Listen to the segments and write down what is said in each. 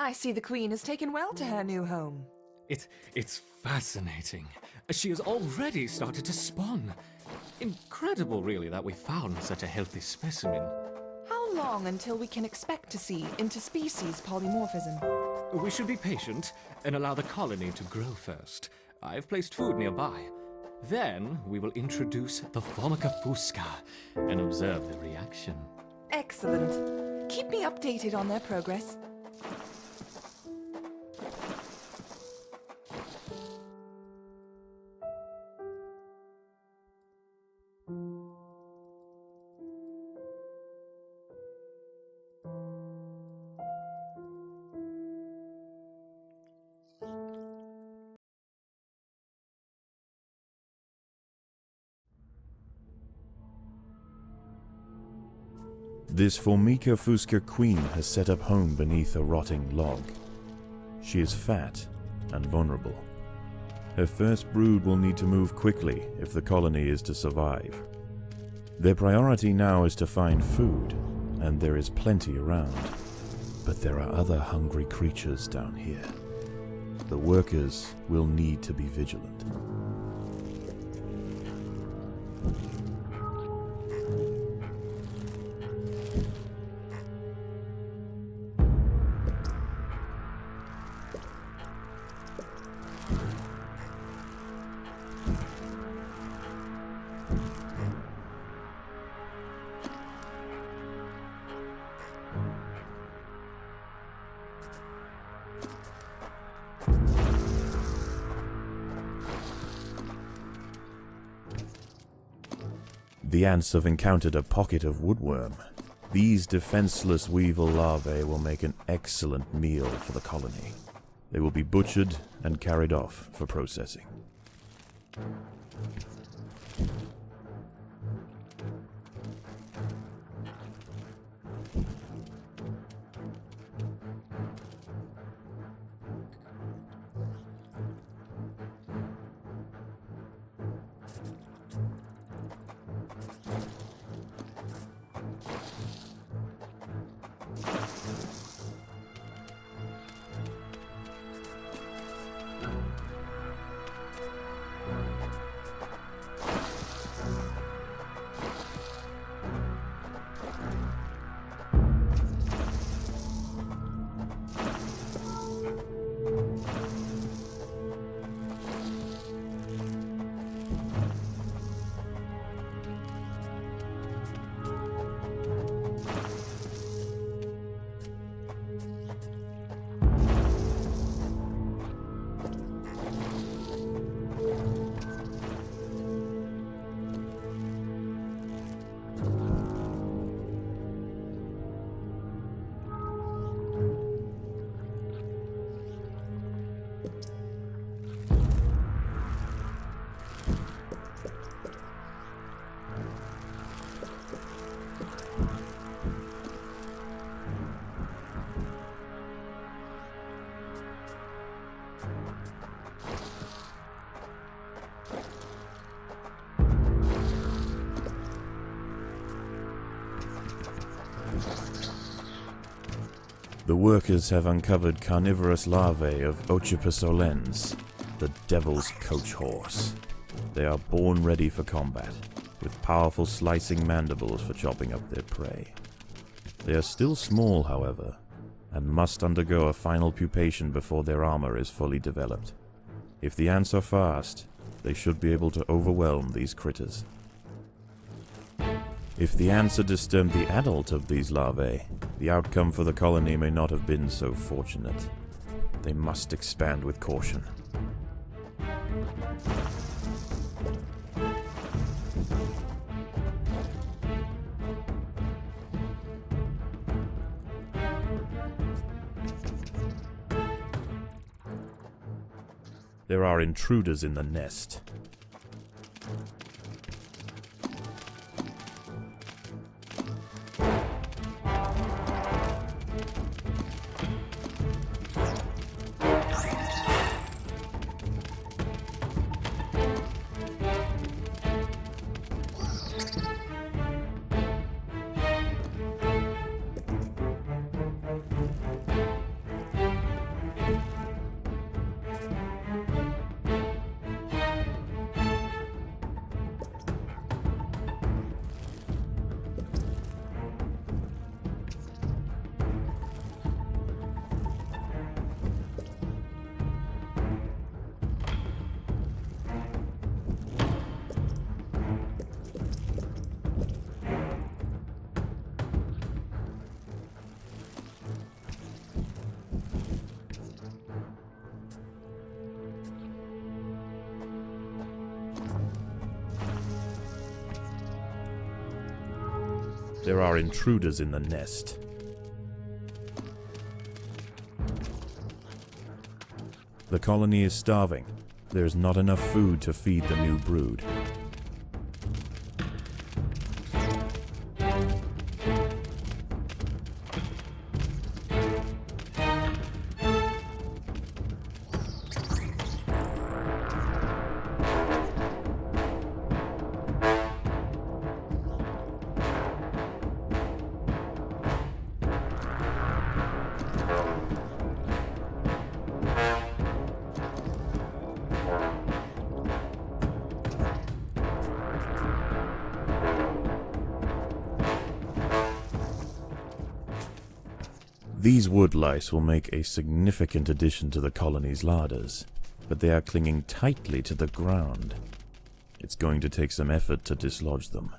I see the Queen has taken well to her new home. It's fascinating. She has already started to spawn. Incredible, really, that we found such a healthy specimen. How long until we can expect to see interspecies polymorphism? We should be patient and allow the colony to grow first. I've placed food nearby. Then we will introduce the Formica fusca and observe their reaction. Excellent. Keep me updated on their progress. This Formica fusca queen has set up home beneath a rotting log. She is fat and vulnerable. Her first brood will need to move quickly if the colony is to survive. Their priority now is to find food, and there is plenty around. But there are other hungry creatures down here. The workers will need to be vigilant. The ants have encountered a pocket of woodworm. These defenseless weevil larvae will make an excellent meal for the colony. They will be butchered and carried off for processing. The workers have uncovered carnivorous larvae of Ocypus olens, the devil's coach horse. They are born ready for combat, with powerful slicing mandibles for chopping up their prey. They are still small, however, and must undergo a final pupation before their armor is fully developed. If the ants are fast, they should be able to overwhelm these critters. If the ants had disturbed the adult of these larvae, the outcome for the colony may not have been so fortunate. They must expand with caution. There are intruders in the nest. There are intruders in the nest. The colony is starving. There's not enough food to feed the new brood. These wood lice will make a significant addition to the colony's larders, but they are clinging tightly to the ground. It's going to take some effort to dislodge them.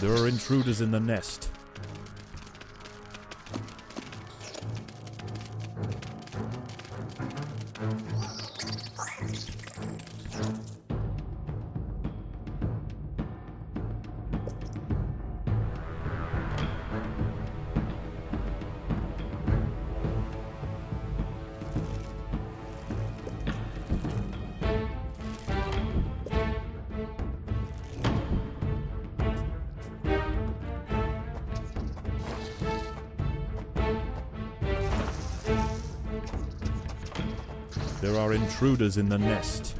There are intruders in the nest. There are intruders in the nest.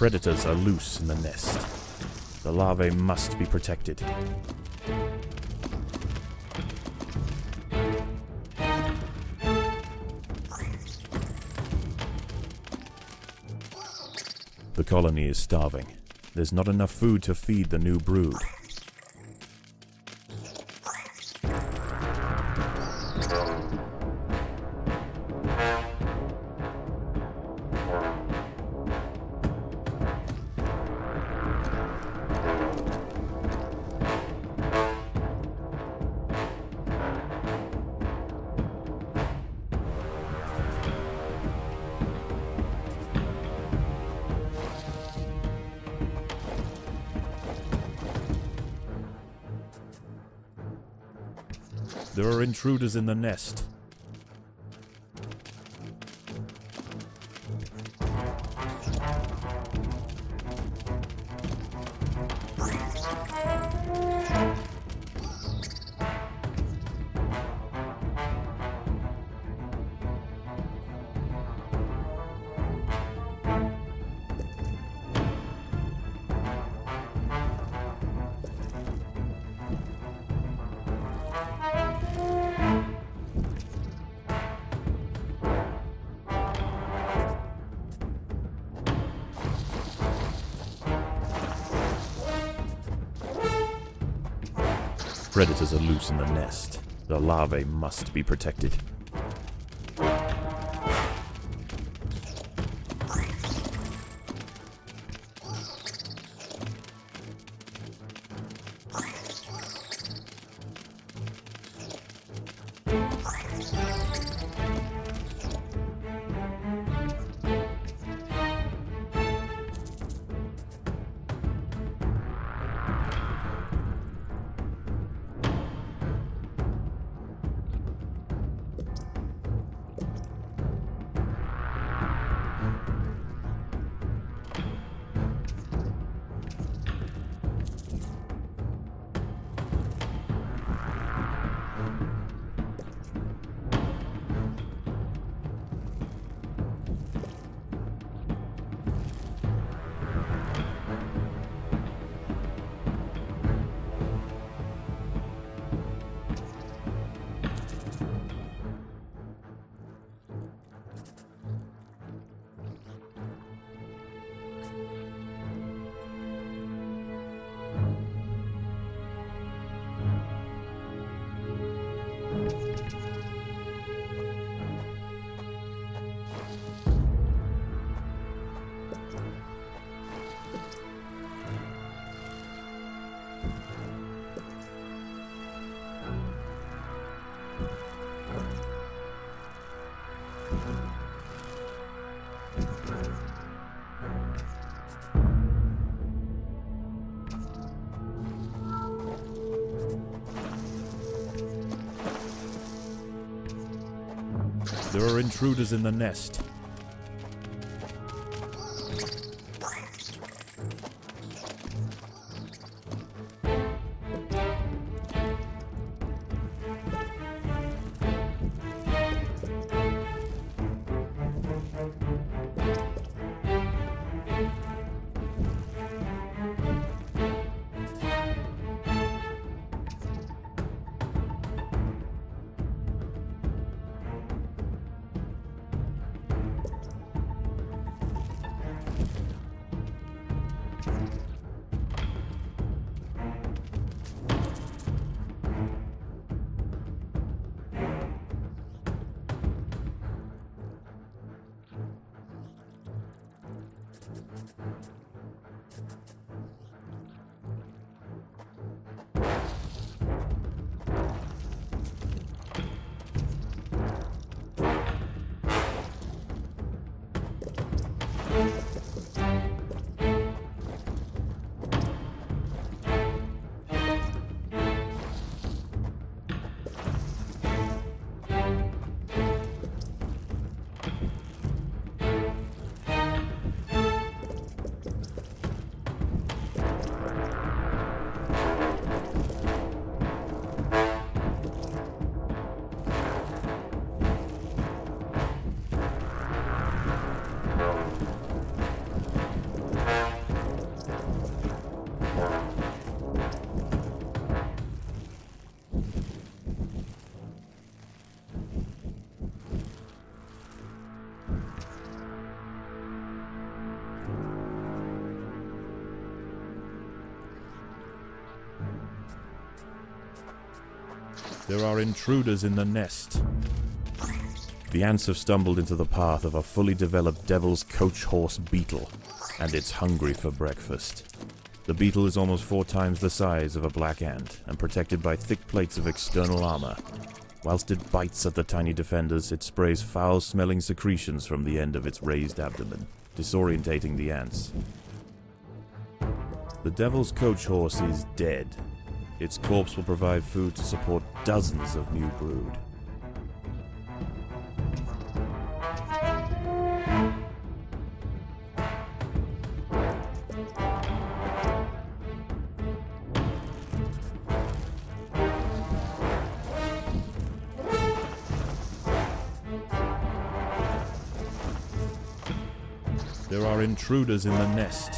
Predators are loose in the nest. The larvae must be protected. The colony is starving. There's not enough food to feed the new brood. There are intruders in the nest. Predators are loose in the nest. The larvae must be protected. There are intruders in the nest. There are intruders in the nest. The ants have stumbled into the path of a fully developed devil's coach horse beetle, and it's hungry for breakfast. The beetle is almost 4 times the size of a black ant, and protected by thick plates of external armor. Whilst it bites at the tiny defenders, it sprays foul-smelling secretions from the end of its raised abdomen, disorientating the ants. The devil's coach horse is dead. Its corpse will provide food to support dozens of new brood. There are intruders in the nest.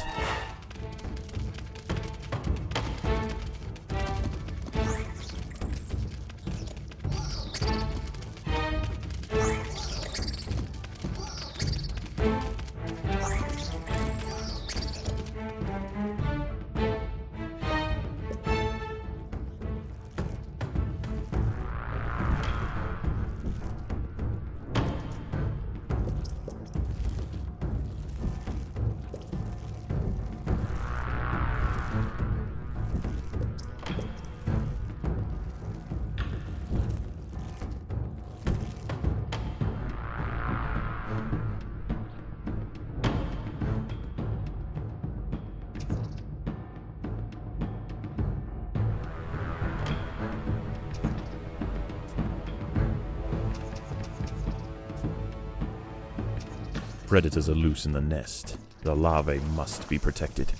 Predators are loose in the nest. The larvae must be protected.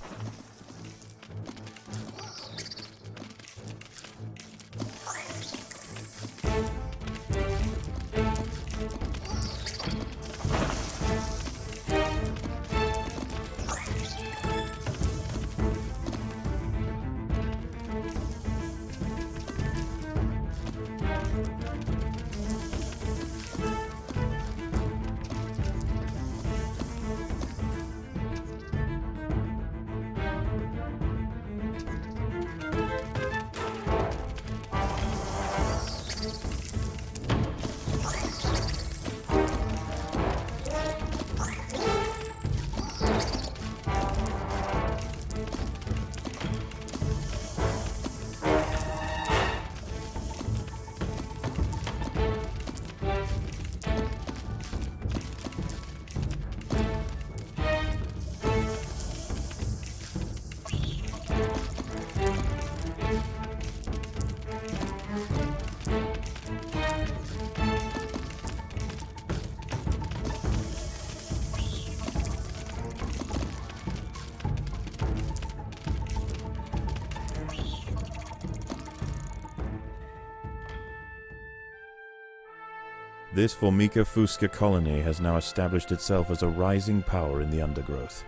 This Formica fusca colony has now established itself as a rising power in the Undergrowth.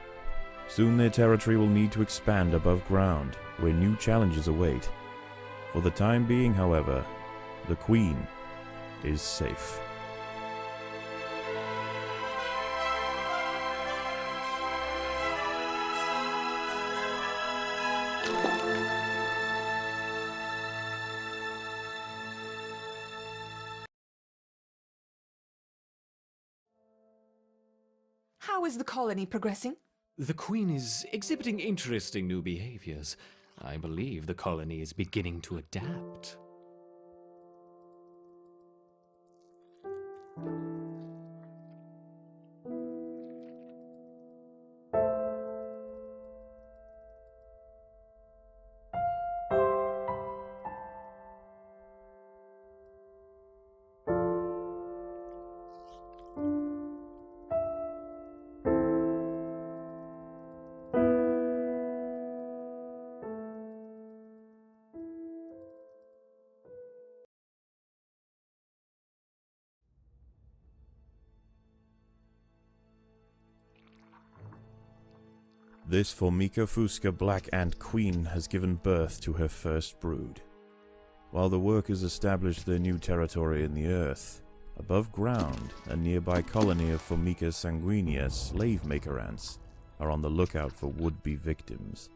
Soon their territory will need to expand above ground, where new challenges await. For the time being, however, the Queen is safe. How is the colony progressing? The Queen is exhibiting interesting new behaviors. I believe the colony is beginning to adapt. This Formica fusca black ant queen has given birth to her first brood. While the workers establish their new territory in the earth, above ground, a nearby colony of Formica sanguinea slave maker ants are on the lookout for would-be victims.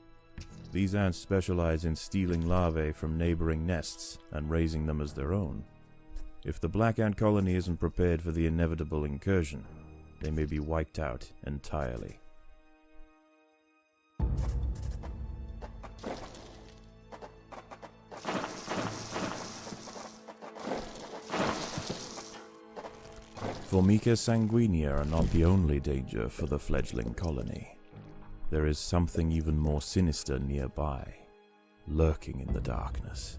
These ants specialize in stealing larvae from neighboring nests and raising them as their own. If the black ant colony isn't prepared for the inevitable incursion, they may be wiped out entirely. Formica sanguinea are not the only danger for the fledgling colony. There is something even more sinister nearby, lurking in the darkness.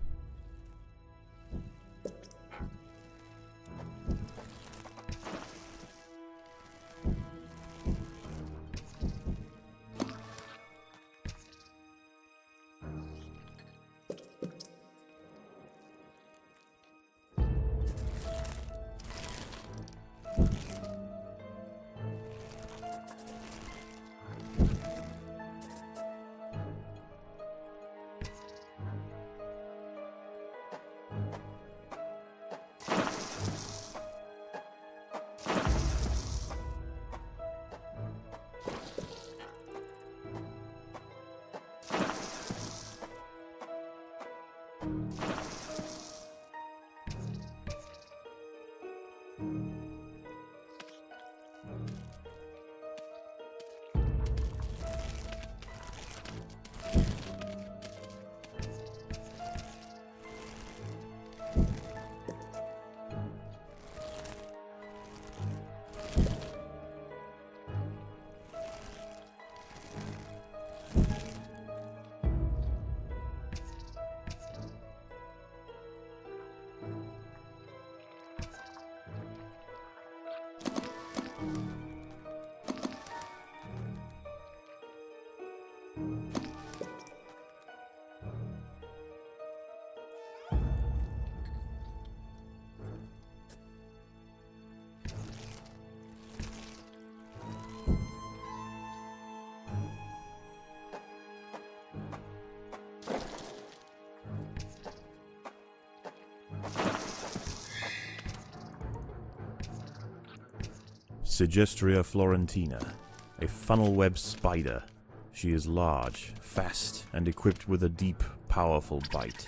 Sigistria florentina, a funnel-web spider. She is large, fast, and equipped with a deep, powerful bite.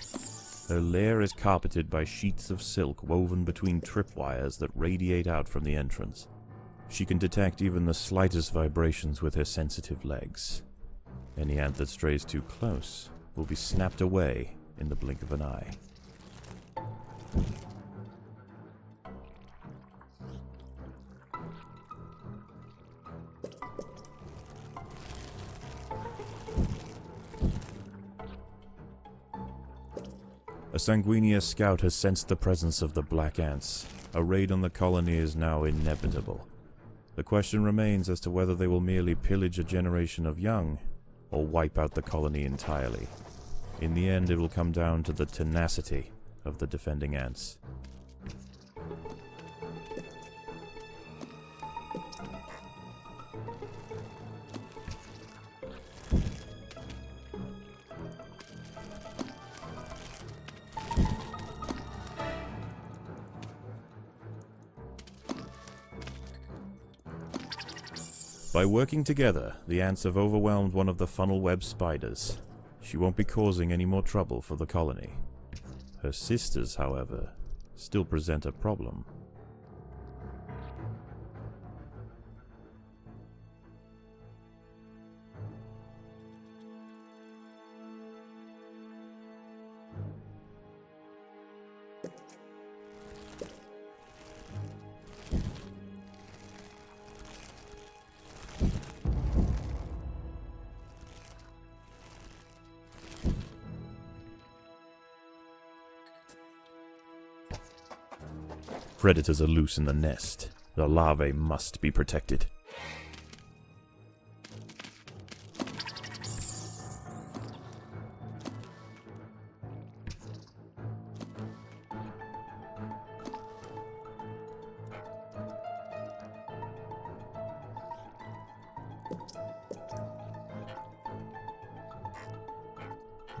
Her lair is carpeted by sheets of silk woven between tripwires that radiate out from the entrance. She can detect even the slightest vibrations with her sensitive legs. Any ant that strays too close will be snapped away in the blink of an eye. A Sanguinea scout has sensed the presence of the black ants. A raid on the colony is now inevitable. The question remains as to whether they will merely pillage a generation of young, or wipe out the colony entirely. In the end, it will come down to the tenacity of the defending ants. By working together, the ants have overwhelmed one of the funnel web spiders. She won't be causing any more trouble for the colony. Her sisters, however, still present a problem. Predators are loose in the nest. The larvae must be protected.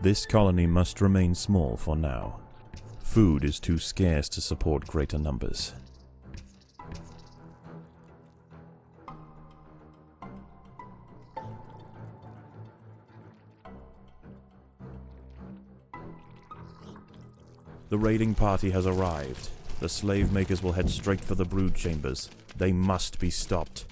This colony must remain small for now. Food is too scarce to support greater numbers. The raiding party has arrived. The slave makers will head straight for the brood chambers. They must be stopped.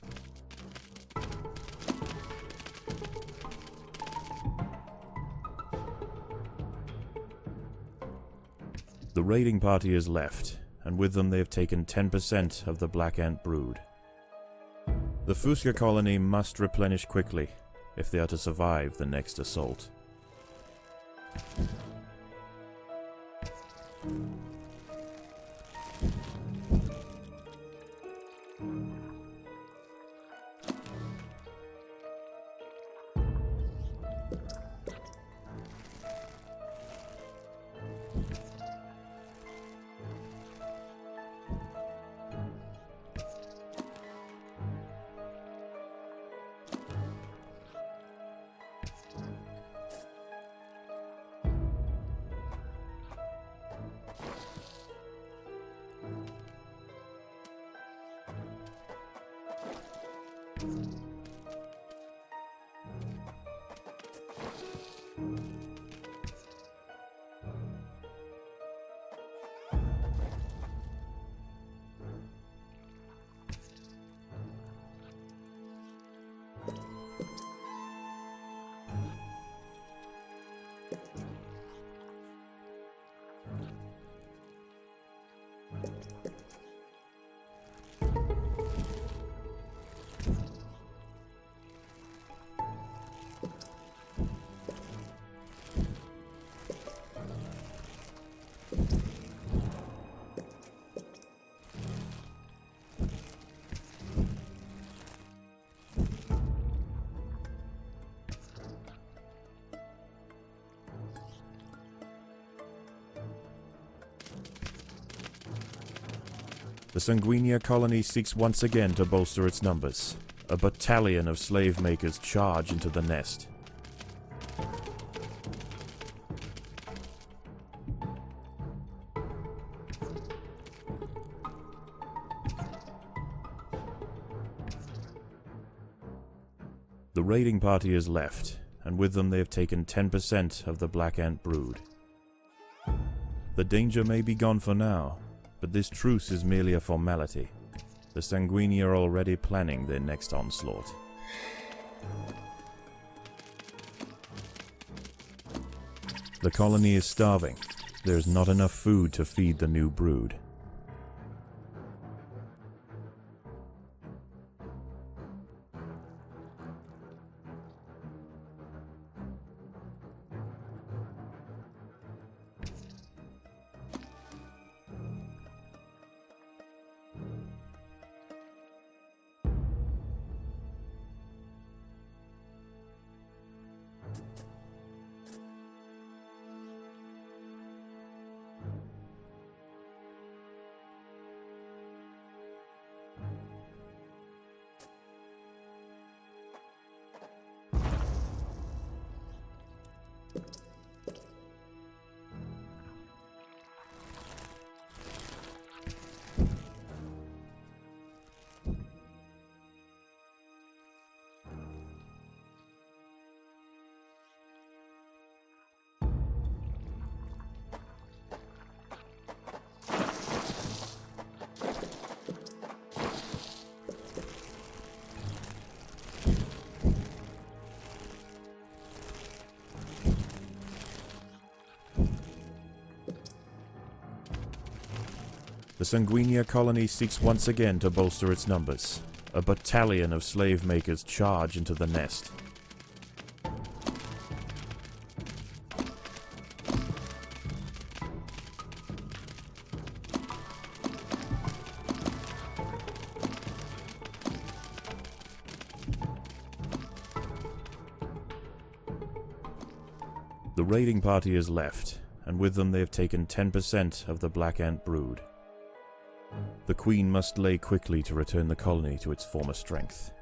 The raiding party has left, and with them they have taken 10% of the Black Ant brood. The Fusca colony must replenish quickly if they are to survive the next assault. The Sanguinia colony seeks once again to bolster its numbers. A battalion of slave makers charge into the nest. The raiding party has left, and with them they have taken 10% of the Black Ant brood. The danger may be gone for now, but this truce is merely a formality. The Sanguini are already planning their next onslaught. The colony is starving. There is not enough food to feed the new brood. The Sanguinia colony seeks once again to bolster its numbers. A battalion of slave makers charge into the nest. The raiding party has left, and with them they have taken 10% of the Black Ant brood. The Queen must lay quickly to return the colony to its former strength.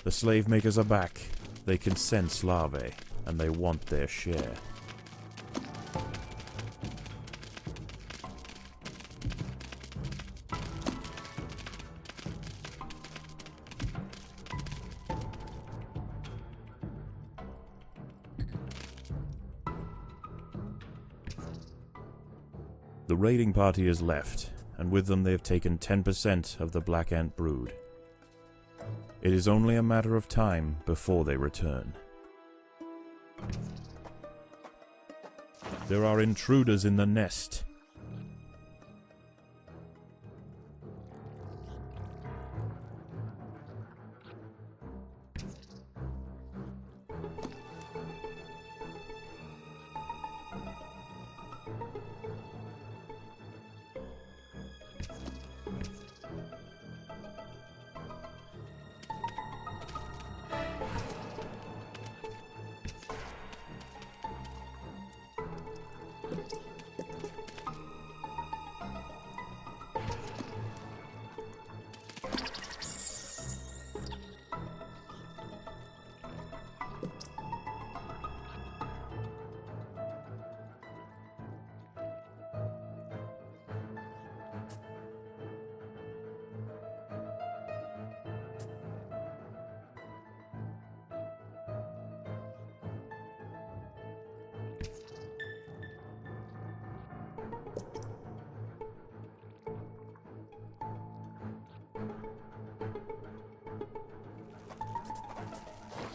The slave makers are back. They can sense larvae, and they want their share. The raiding party has left, and with them they have taken 10% of the Black Ant brood. It is only a matter of time before they return. There are intruders in the nest.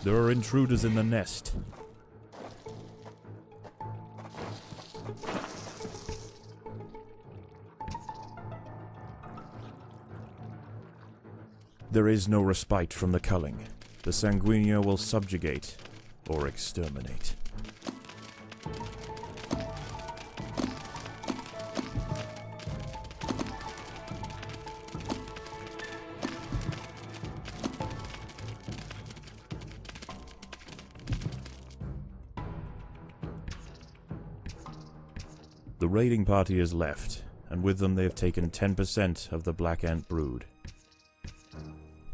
There are intruders in the nest. There is no respite from the culling. The Sanguinea will subjugate or exterminate. The raiding party has left, and with them they have taken 10% of the Black Ant brood.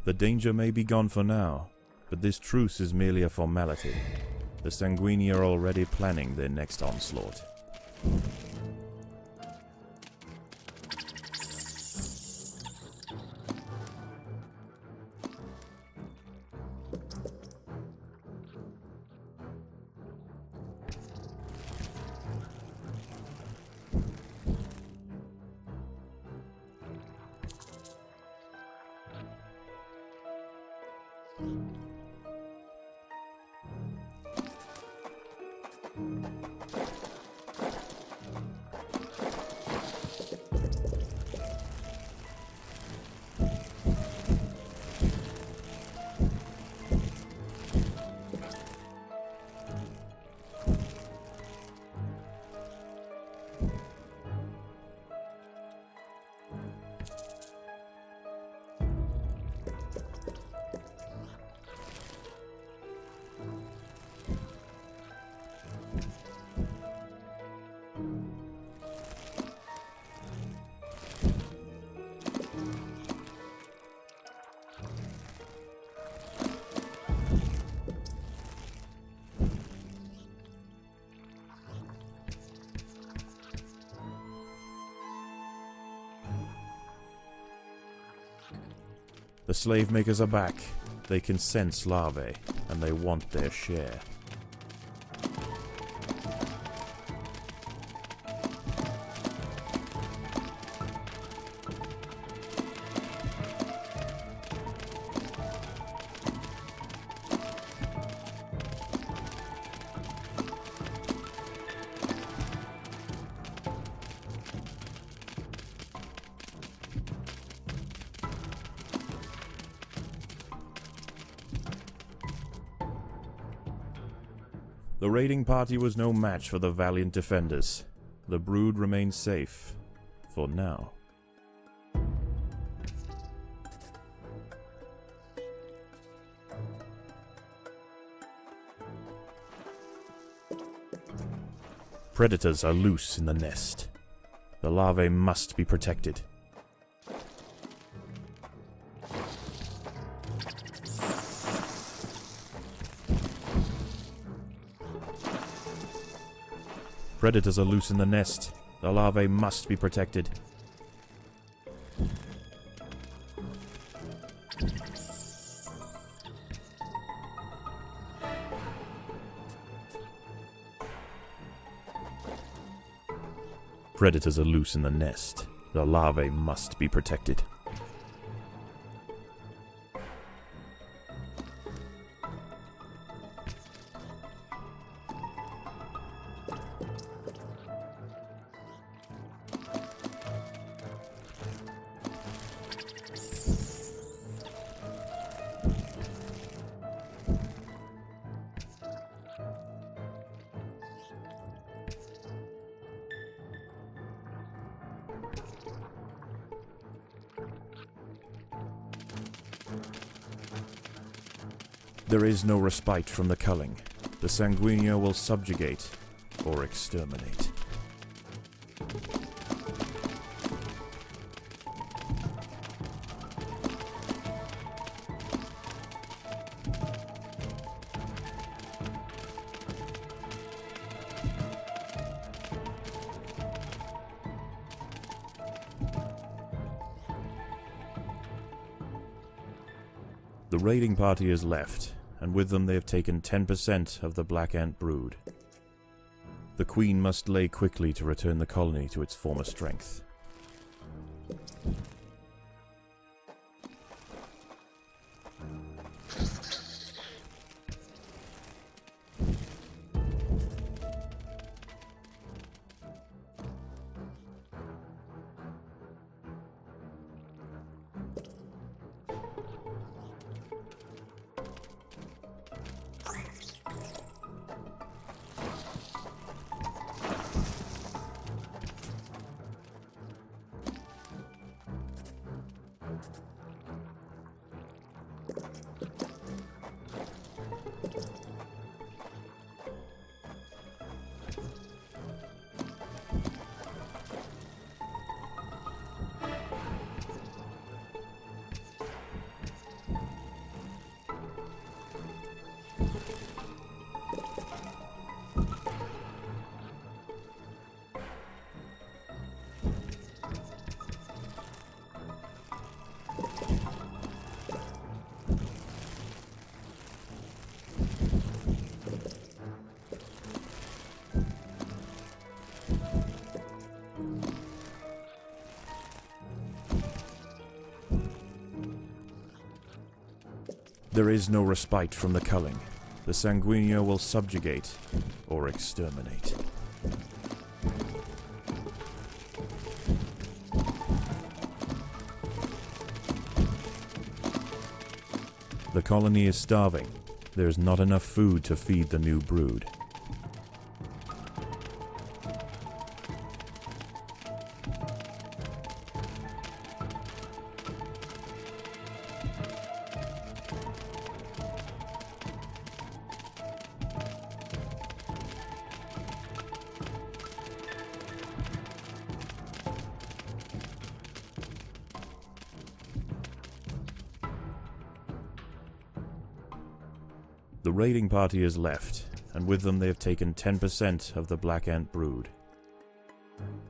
The danger may be gone for now, but this truce is merely a formality. The Sanguinea are already planning their next onslaught. The slave makers are back. They can sense larvae, and they want their share. The raiding party was no match for the valiant defenders. The brood remained safe. For now. Predators are loose in the nest. The larvae must be protected. Predators are loose in the nest. The larvae must be protected. Predators are loose in the nest. The larvae must be protected. There is no respite from the culling. The sanguinea will subjugate or exterminate. The raiding party is left, and with them they have taken 10% of the black ant brood. The queen must lay quickly to return the colony to its former strength. There is no respite from the culling. The sanguinea will subjugate or exterminate. The colony is starving. There is not enough food to feed the new brood. The raiding party is left, and with them they have taken 10% of the black ant brood.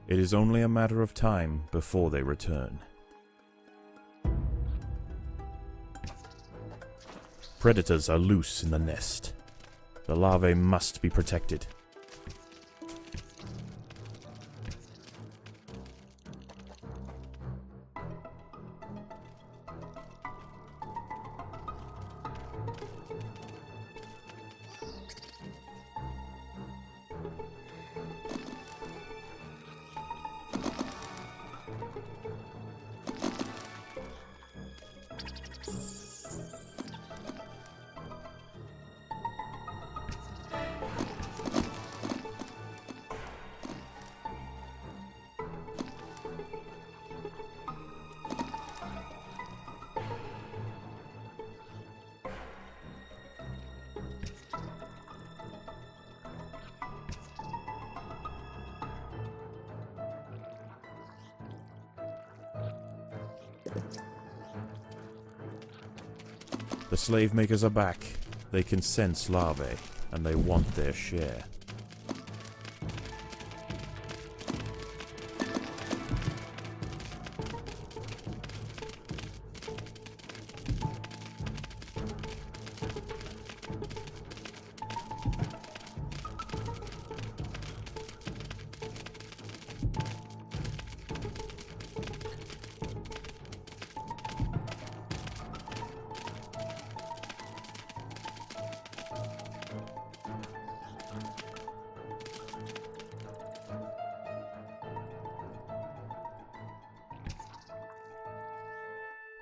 It is only a matter of time before they return. Predators are loose in the nest. The larvae must be protected. The slave makers are back. They can sense larvae, and they want their share.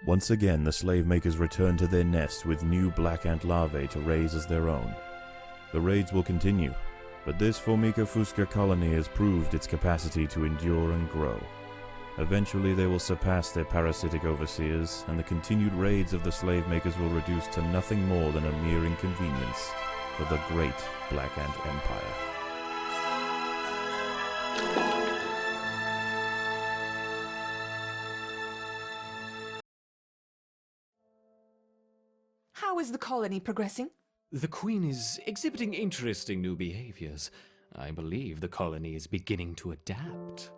Once again, the slave makers return to their nest with new black ant larvae to raise as their own. The raids will continue, but this Formica fusca colony has proved its capacity to endure and grow. Eventually they will surpass their parasitic overseers, and the continued raids of the slave makers will reduce to nothing more than a mere inconvenience for the great Black Ant Empire. How is the colony progressing? The Queen is exhibiting interesting new behaviors. I believe the colony is beginning to adapt.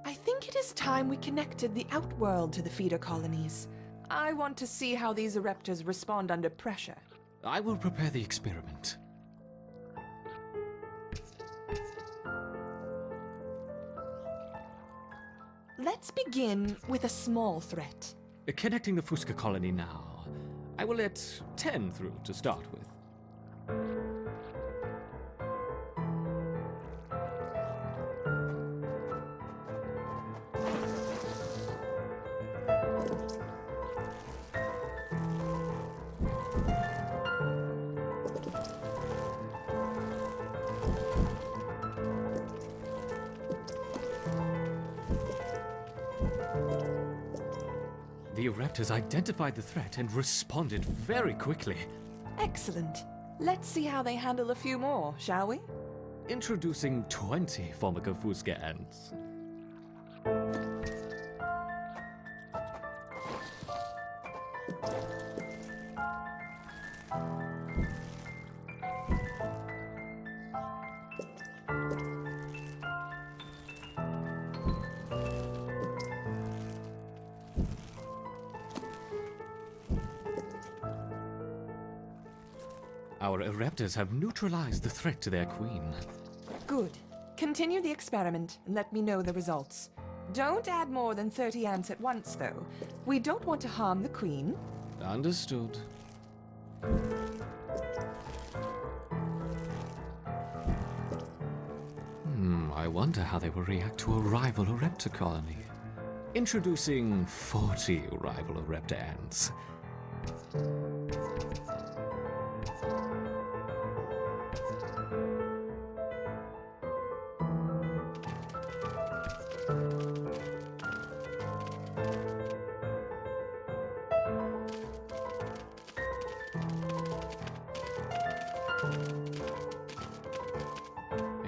I think it is time we connected the outworld to the feeder colonies. I want to see how these eruptors respond under pressure. I will prepare the experiment. Let's begin with a small threat. Connecting the Fusca colony now. I will let 10 through to start with. The Raptors identified the threat and responded very quickly. Excellent. Let's see how they handle a few more, shall we? Introducing 20 Formica fusca ants. Our Raptors have neutralized the threat to their queen. Good. Continue the experiment and let me know the results. Don't add more than 30 ants at once, though. We don't want to harm the queen. Understood. I I wonder how they will react to a rival Orepta colony. Introducing 40 rival Orepta ants.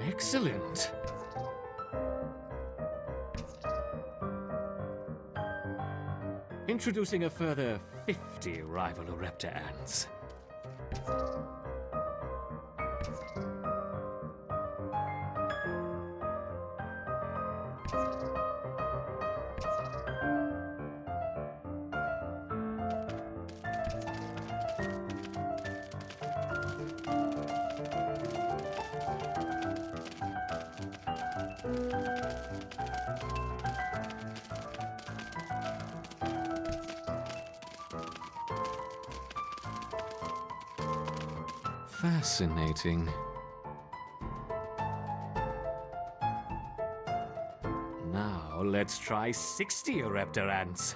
Excellent. Introducing a further 50 rival Orepta ants. Fascinating. Now let's try 60 Orepta ants.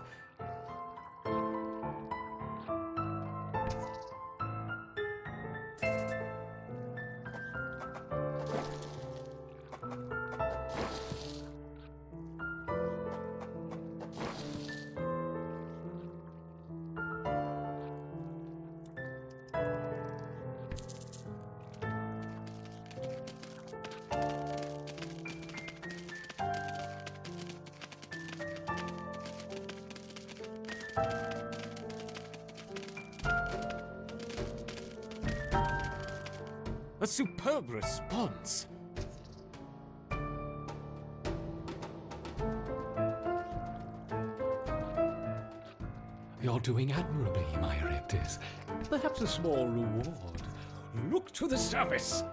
A superb response! You're doing admirably, my Oreptas. Perhaps a small reward. Look to the surface!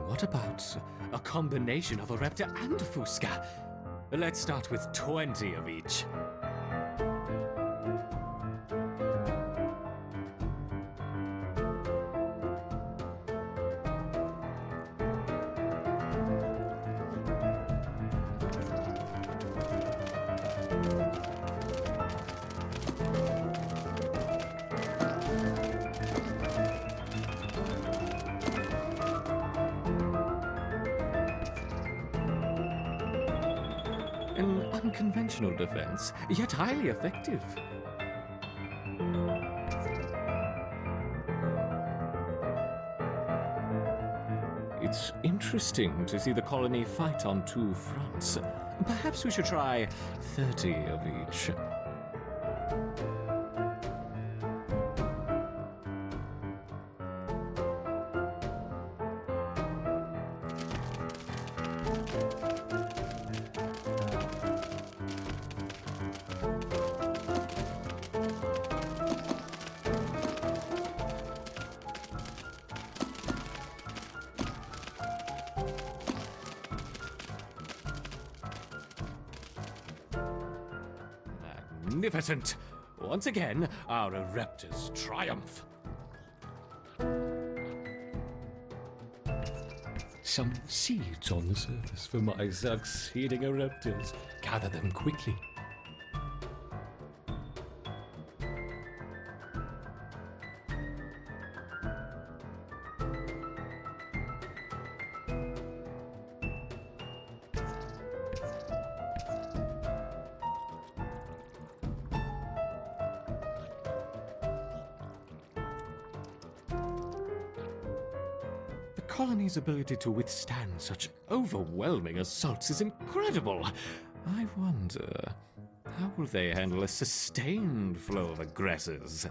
What about a combination of Orepta and Fusca? Let's start with 20 of each. An unconventional defense, yet highly effective. It's interesting to see the colony fight on two fronts. Perhaps we should try 30 of each. Magnificent! Once again, our Oreptas triumph. Some seeds on the surface for my succeeding Oreptas. Gather them quickly. The colony's ability to withstand such overwhelming assaults is incredible. I wonder, how will they handle a sustained flow of aggressors?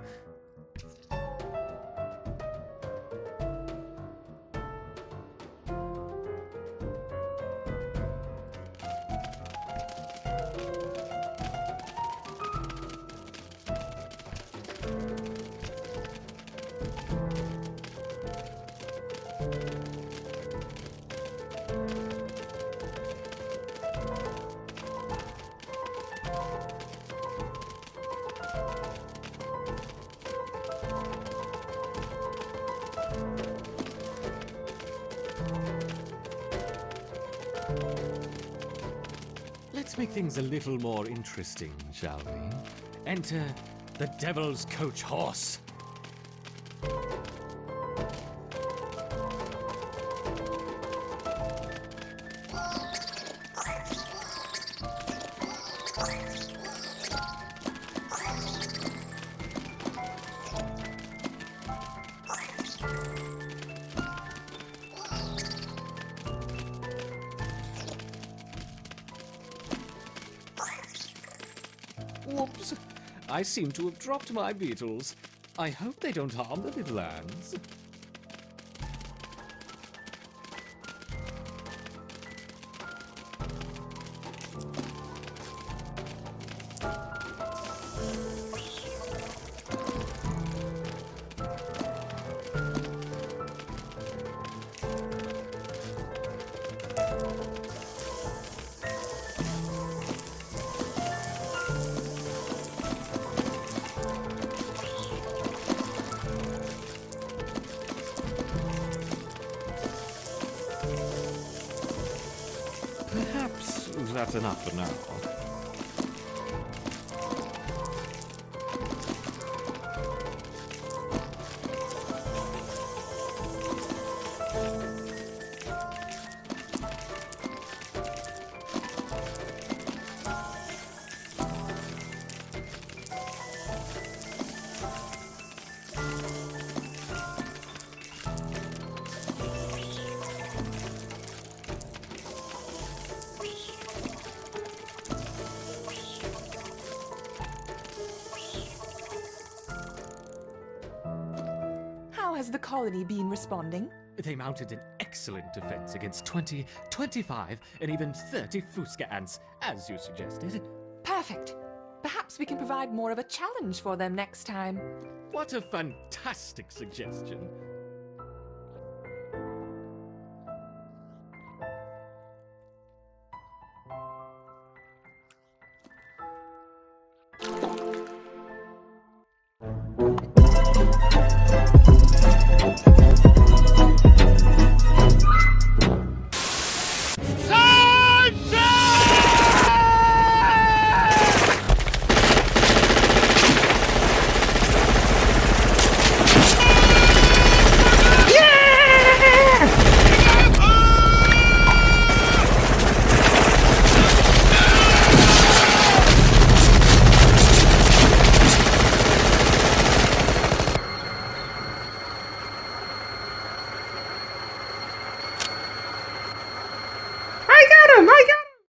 Let's make things a little more interesting, shall we? Enter the Devil's Coach Horse. Whoops. I seem to have dropped my beetles. I hope they don't harm the little ants. Perhaps that's enough for now. How has the colony been responding? They mounted an excellent defense against 20, 25, and even 30 Fusca ants, as you suggested. Perfect. Perhaps we can provide more of a challenge for them next time. What a fantastic suggestion.